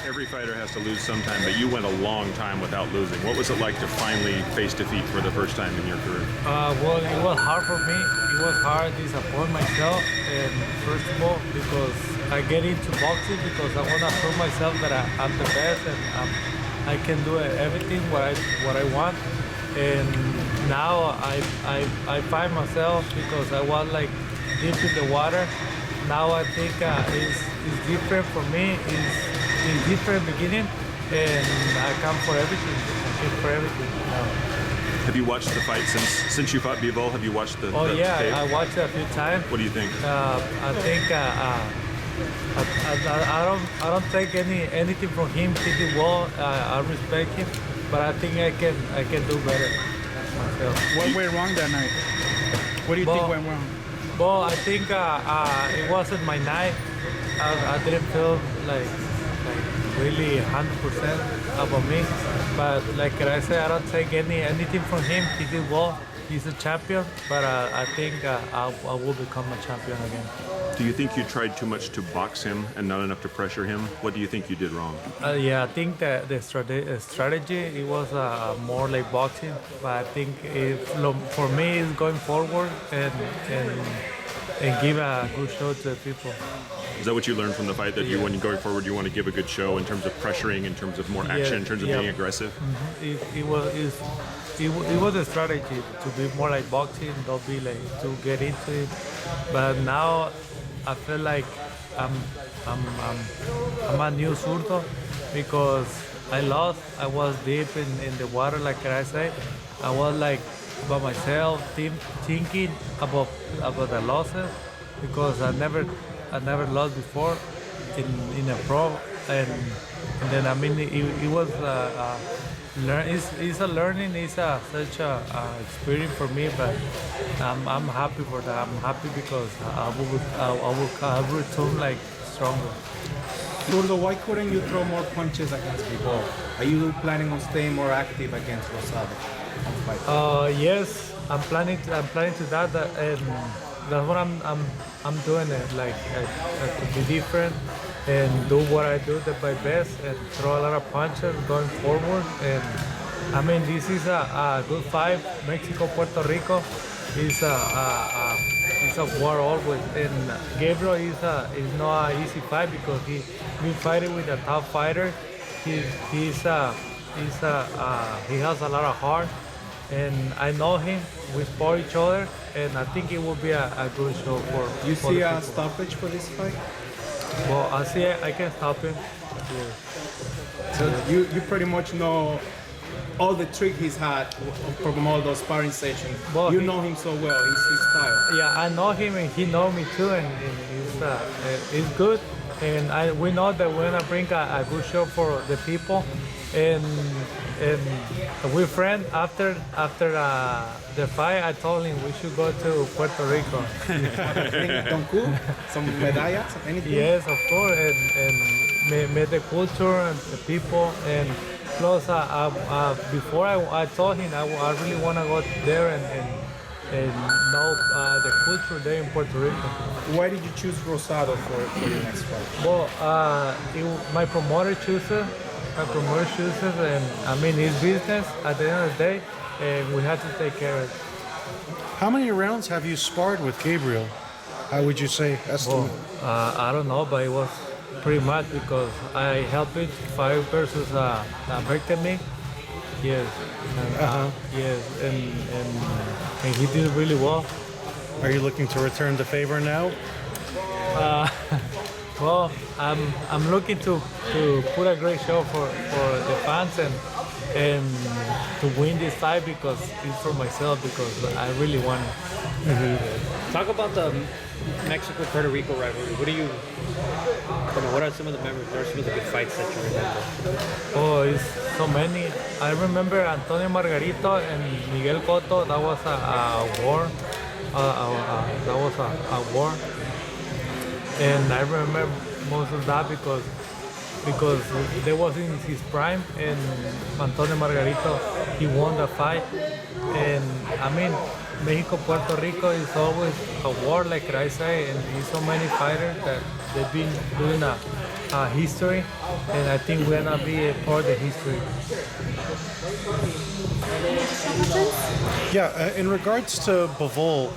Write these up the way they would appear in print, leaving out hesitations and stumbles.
Every fighter has to lose sometime, but you went a long time without losing. What was it like to finally face defeat for the first time in your career? Well, it was hard for me. It was hard to disappoint myself, and first of all, because I get into boxing because I want to prove myself that I'm the best and I can do everything what I want. And now I find myself because I was like deep in the water. Now I think it's different for me. It's different beginning, and I come for everything. I came for everything now. Have you watched the fight since you fought Bivol? Have you watched the? Oh yeah, tape? I watched it a few times. What do you think? I think I don't take anything from him. He did well. I respect him, but I think I can do better myself. What went wrong that night? What do you think went wrong? Well, I think it wasn't my night. I didn't feel like really 100% about me. But like I said, I don't take anything from him. He did well. He's a champion, but I think I will become a champion again. Do you think you tried too much to box him and not enough to pressure him? What do you think you did wrong? Yeah, I think that the strategy it was more like boxing, but I think for me it's going forward and give a good show to the people. Is that what you learned from the fight? That you, when you're going forward, you want to give a good show in terms of pressuring, in terms of more action, in terms of being aggressive? Mm-hmm. It was a strategy to be more like boxing, don't be like to get into it. But now I feel like I'm a new Zurdo because I lost. I was deep in the water, like I said. I was like by myself, thinking about the losses because I never lost before in a pro, and then I mean it was it's a learning, it's such a experience for me, but I'm happy for that. I'm happy because I will return like stronger. Zurdo, why couldn't you throw more punches against Bivol? Are you planning on staying more active against Rosado? Yes, I'm planning to that, and that's what I'm doing it, like to be different and do what I do my best and throw a lot of punches going forward. And I mean, this is a good fight. Mexico, Puerto Rico is a war always. And Gabriel is not an easy fight because he fighting with a top fighter. He has a lot of heart. And I know him, we support each other, and I think it will be a good show for. You see a stoppage for this fight? Well, I see I can stop him. Yeah. So you pretty much know all the trick he's had from all those sparring sessions. Well, you know him so well, his style. Yeah, I know him and he knows me too, and it's good. And we know that we're gonna bring a good show for the people. And we're friends. After the fight, I told him we should go to Puerto Rico. Some medallas, anything? Yes, of course, and meet the culture and the people. And plus, before I told him I really want to go there and know the culture there in Puerto Rico. Why did you choose Rosado for your next fight? Well, my promoter chooses. And I mean, it's business at the end of the day, and we have to take care of it. How many rounds have you sparred with Gabriel? How would you say estimate? Well, I don't know, but it was pretty much because I helped him fight versus Beterbiev. Yes, and, yes, and he did really well. Are you looking to return the favor now? Well, I'm looking to put a great show for the fans and to win this fight because it's for myself because I really want it. Mm-hmm. Talk about the Mexico-Puerto Rico rivalry. What are some of the memories? What are some of the good fights that you remember? Oh, it's so many. I remember Antonio Margarito and Miguel Cotto. That was a war. That was a war. And I remember most of that because they was in his prime, and Antonio Margarito, he won the fight. And I mean, Mexico, Puerto Rico is always a war, like I say, and there's so many fighters that they've been doing a history, and I think we're gonna be a part of the history. Yeah, in regards to Bivol,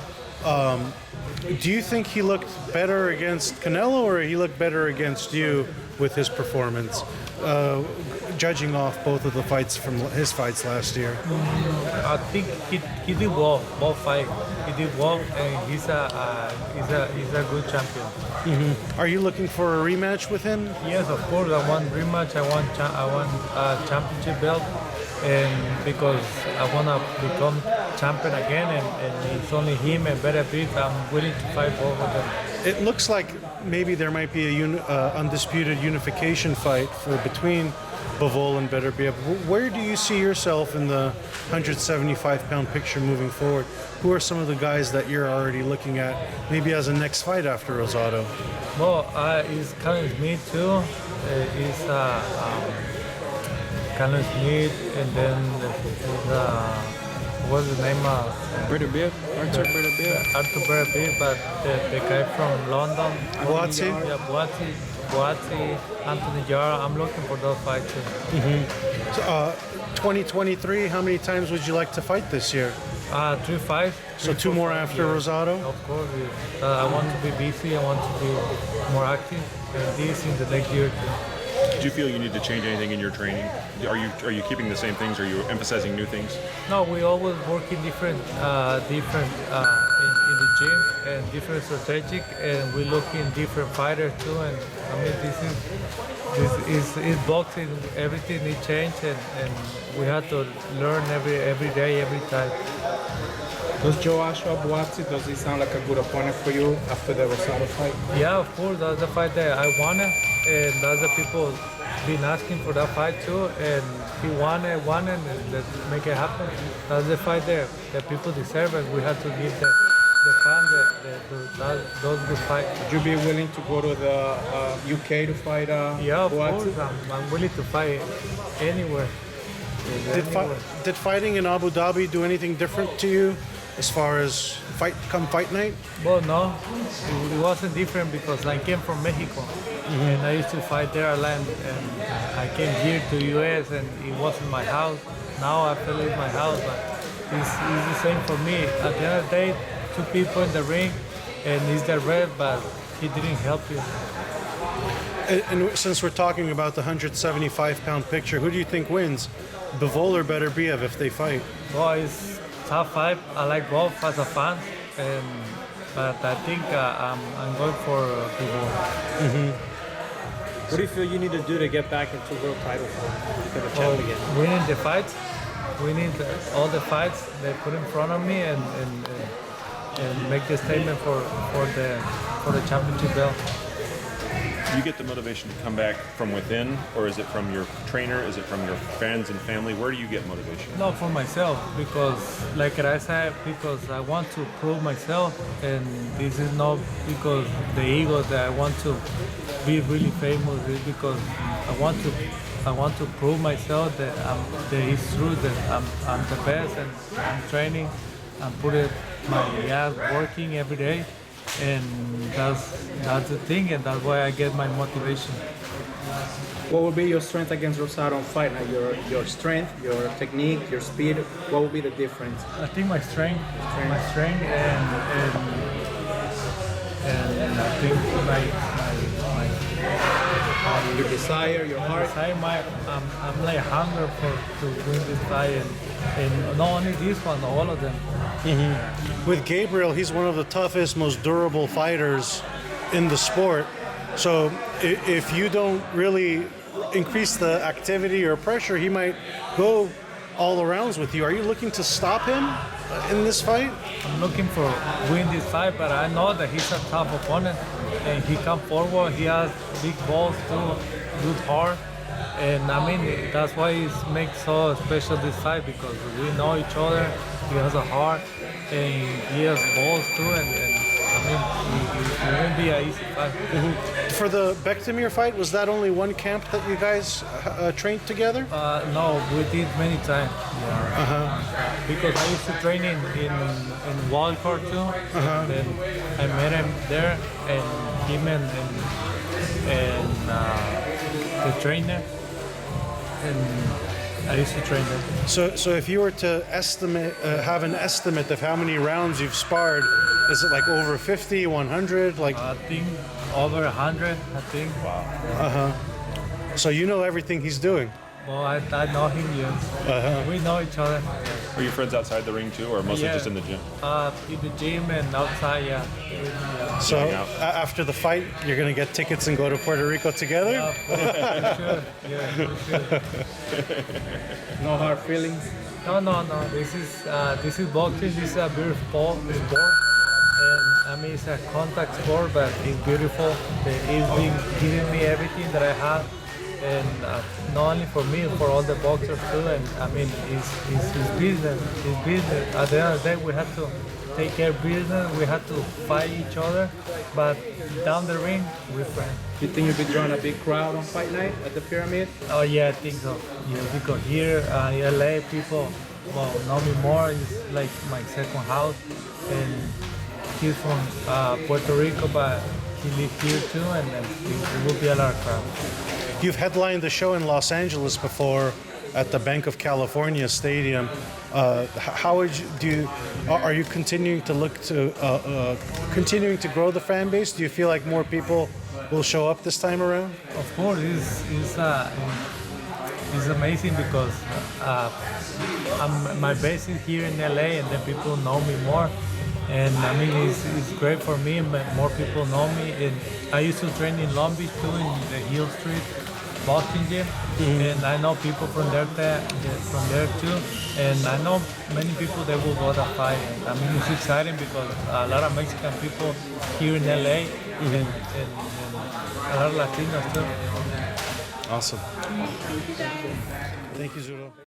do you think he looked better against Canelo, or he looked better against you with his performance? Judging off both of the fights from his fights last year. I think he did well, both fights. He did well, and he's a good champion. Are you looking for a rematch with him? Yes, of course. I want rematch. I want a championship belt, and because I want to become champion again, and it's only him and Beterbiev. I'm willing to fight both of them. It looks like maybe there might be a undisputed unification fight between Bivol and Beterbiev. Where do you see yourself in the 175-pound picture moving forward? Who are some of the guys that you're already looking at, maybe as a next fight after Rosado? Well, it's kind of me too. It's kind of Smith, and then what's the name? Beterbiev, Arthur Beterbiev. Arthur Beterbiev, but the guy from London. Boatsi? Yeah, Boatsi, Anthony Jara. I'm looking for those fights too. So, 2023, how many times would you like to fight this year? 3 fights. So 2 more after Rosado? Of course, yeah. I want to be busy. I want to be more active. And this in the next year too. Do you feel you need to change anything in your training? Are you keeping the same things? Are you emphasizing new things? No, we always working different in the gym and different strategic, and we look in different fighters too. And I mean, this is boxing. Everything is changed, and we have to learn every day, every time. Does Joshua Boatsi, does he sound like a good opponent for you after the Rosado fight? Yeah, of course, that's the fight that I wanted, and that's the people been asking for that fight too, and he won it, and let's make it happen. That's the fight that people deserve, and we have to give the fans those good fights. Would you be willing to go to the UK to fight Yeah, of Boatsi? course, I'm willing to fight anywhere. Did fighting in Abu Dhabi do anything different to you as far as fight night? Well, no, it wasn't different because I came from Mexico, and I used to fight there a lot, and I came here to US, and it wasn't my house. Now I feel it's my house, but it's the same for me. At the end of the day, 2 people in the ring, and it's the red, but he didn't help you. And since we're talking about the 175-pound picture, who do you think wins, Bivol or Beterbiev if they fight? Well, it's tough fight. I like both as a fan, but I think I'm going for Bivol. What do you feel you need to do to get back into world title fight? Become a champ again? Winning the fights, winning all the fights they put in front of me, and make the statement for the championship belt. Do you get the motivation to come back from within, or is it from your trainer? Is it from your friends and family? Where do you get motivation? Not for myself, because like I said, because I want to prove myself, and this is not because the ego that I want to be really famous. It's because I want to prove myself that it's true that I'm the best, and I'm training, I'm putting my ass working every day. And that's the thing, and that's why I get my motivation. What would be your strength against Rosado on fight night? Your strength, your technique, your speed. What would be the difference? I think my strength, and I think Your desire, your heart. I'm like hunger to win this fight, and not only this one, all of them. With Gabriel, he's one of the toughest, most durable fighters in the sport. So if you don't really increase the activity or pressure, he might go all the rounds with you. Are you looking to stop him in this fight? I'm looking for win this fight, but I know that he's a tough opponent, and he come forward. He has big balls too, good heart, and I mean that's why it makes so special this fight, because we know each other. He has a heart, and he has balls too, and I mean it won't be an easy fight. For the Beterbiev fight, was that only one camp that you guys trained together? No, we did many times. Because I used to train in Wildcard too. Then I met him there, and him and and the trainer, and I used to train them. So if you were to estimate, have an estimate of how many rounds you've sparred, is it like over 50, 100? Like, I think over 100. I think. Wow. so you know everything he's doing. Well, I know him. Yes. We know each other. Are you friends outside the ring too, or mostly Yeah. just in the gym? In the gym and outside. Yeah. So Hang out. after the fight, you're gonna get tickets and go to Puerto Rico together. Yeah, for sure. Yeah, for sure. No hard feelings. No. This is boxing. This is a beautiful sport. And I mean, it's a contact sport, but it's beautiful. It's been giving me everything that I have, and not only for me, for all the boxers too. And I mean, it's business. It's business. At the end of the day, we have to take care of business. We have to fight each other, but down the ring, we're friends. You think you'll be drawing a big crowd on fight night at the Pyramid? Oh yeah, I think so. Yeah, because here in LA, people know me more. It's like my second house, and he's from Puerto Rico, but he lives here too, and it will be a lot of crowd. You've headlined the show in Los Angeles before at the Bank of California Stadium. How would you are you continuing to look to continuing to grow the fan base? Do you feel like more people will show up this time around? Of course, it's amazing because my base is here in LA, and then people know me more. And I mean, it's great for me. More people know me. And I used to train in Long Beach too, in the Hill Street boxing gym, and I know people from there too. And I know many people that will go to fight. And I mean, it's exciting because a lot of Mexican people here in LA, and a lot of Latinos too. Awesome. Thank you, Zurdo.